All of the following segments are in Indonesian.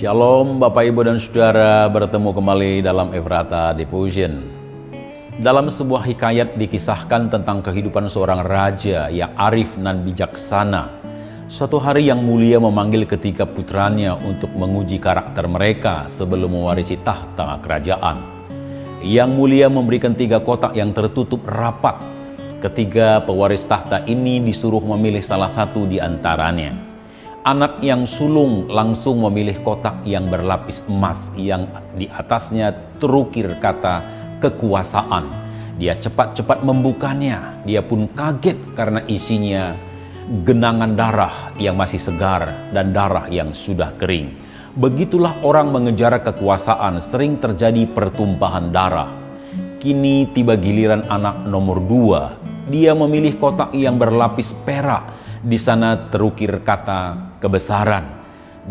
Shalom Bapak Ibu dan Saudara, bertemu kembali dalam Efrata Devotion. Dalam sebuah hikayat dikisahkan tentang kehidupan seorang raja yang arif dan bijaksana. Suatu hari yang mulia memanggil ketiga putranya untuk menguji karakter mereka sebelum mewarisi tahta kerajaan. Yang mulia memberikan 3 kotak yang tertutup rapat. Ketiga pewaris tahta ini disuruh memilih salah satu di antaranya. Anak yang sulung langsung memilih kotak yang berlapis emas yang di atasnya terukir kata kekuasaan. Dia cepat-cepat membukanya. Dia pun kaget karena isinya genangan darah yang masih segar dan darah yang sudah kering. Begitulah orang mengejar kekuasaan, sering terjadi pertumpahan darah. Kini tiba giliran anak nomor 2. Dia memilih kotak yang berlapis perak. Di sana terukir kata kebesaran.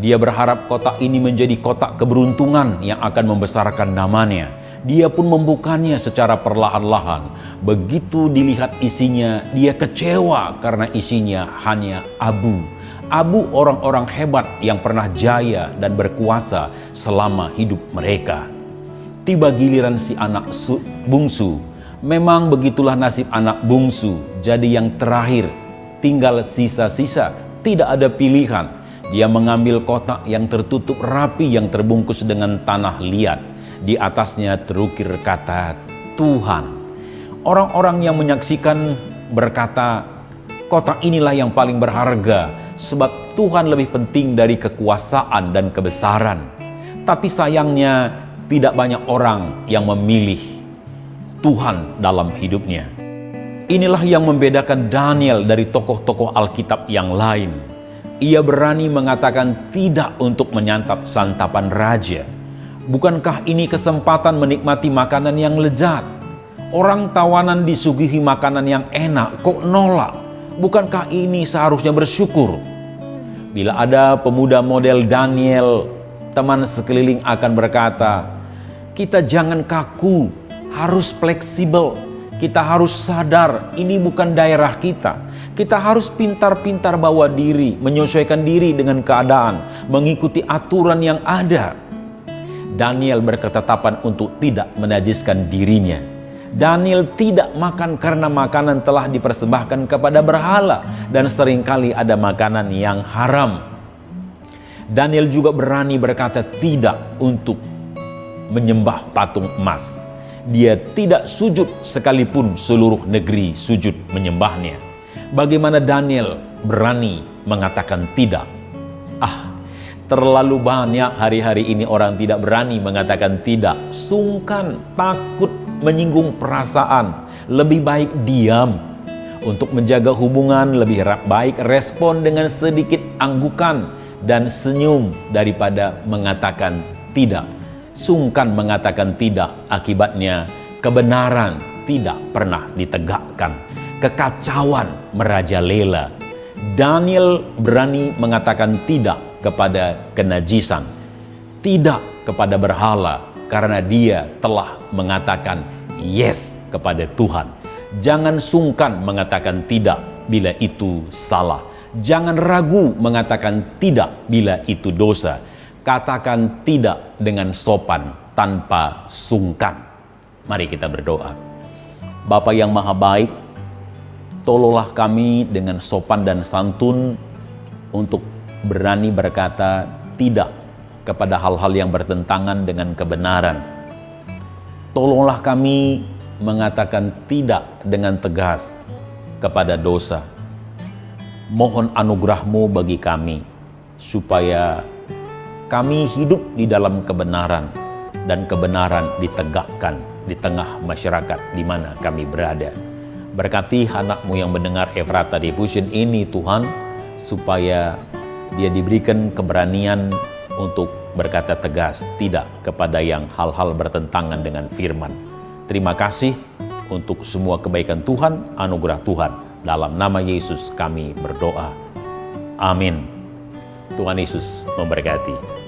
Dia berharap kotak ini menjadi kotak keberuntungan yang akan membesarkan namanya. Dia pun membukanya secara perlahan-lahan. Begitu dilihat isinya, dia kecewa karena isinya hanya abu. Abu orang-orang hebat yang pernah jaya dan berkuasa selama hidup mereka. Tiba giliran si anak bungsu. Memang begitulah nasib anak bungsu, jadi yang terakhir. Tinggal sisa-sisa, tidak ada pilihan. Dia mengambil kotak yang tertutup rapi yang terbungkus dengan tanah liat. Di atasnya terukir kata Tuhan. Orang-orang yang menyaksikan berkata, kotak inilah yang paling berharga, sebab Tuhan lebih penting dari kekuasaan dan kebesaran. Tapi sayangnya tidak banyak orang yang memilih Tuhan dalam hidupnya. Inilah yang membedakan Daniel dari tokoh-tokoh Alkitab yang lain. Ia berani mengatakan tidak untuk menyantap santapan raja. Bukankah ini kesempatan menikmati makanan yang lezat? Orang tawanan disuguhi makanan yang enak, kok nolak? Bukankah ini seharusnya bersyukur? Bila ada pemuda model Daniel, teman sekeliling akan berkata, kita jangan kaku, harus fleksibel. Kita harus sadar ini bukan daerah kita. Kita harus pintar-pintar bawa diri, menyesuaikan diri dengan keadaan, mengikuti aturan yang ada. Daniel berketetapan untuk tidak menajiskan dirinya. Daniel tidak makan karena makanan telah dipersembahkan kepada berhala dan seringkali ada makanan yang haram. Daniel juga berani berkata tidak untuk menyembah patung emas. Dia tidak sujud sekalipun seluruh negeri sujud menyembahnya. Bagaimana Daniel berani mengatakan tidak? Terlalu banyak hari-hari ini orang tidak berani mengatakan tidak. Sungkan, takut menyinggung perasaan. Lebih baik diam. Untuk menjaga hubungan lebih baik respon dengan sedikit anggukan dan senyum daripada mengatakan tidak. Sungkan mengatakan tidak, akibatnya kebenaran tidak pernah ditegakkan. Kekacauan merajalela. Daniel berani mengatakan tidak kepada kenajisan, tidak kepada berhala, karena dia telah mengatakan yes kepada Tuhan. Jangan sungkan mengatakan tidak bila itu salah. Jangan ragu mengatakan tidak bila itu dosa. Katakan tidak dengan sopan tanpa sungkan. Mari kita berdoa. Bapa yang maha baik, tolonglah kami dengan sopan dan santun untuk berani berkata tidak kepada hal-hal yang bertentangan dengan kebenaran. Tolonglah kami mengatakan tidak dengan tegas kepada dosa. Mohon anugerah-Mu bagi kami supaya kami hidup di dalam kebenaran dan kebenaran ditegakkan di tengah masyarakat di mana kami berada. Berkati anak-Mu yang mendengar Efrata Devotion ini Tuhan, supaya dia diberikan keberanian untuk berkata tegas tidak kepada yang hal-hal bertentangan dengan firman. Terima kasih untuk semua kebaikan Tuhan, anugerah Tuhan. Dalam nama Yesus kami berdoa. Amin. Tuhan Yesus memberkati.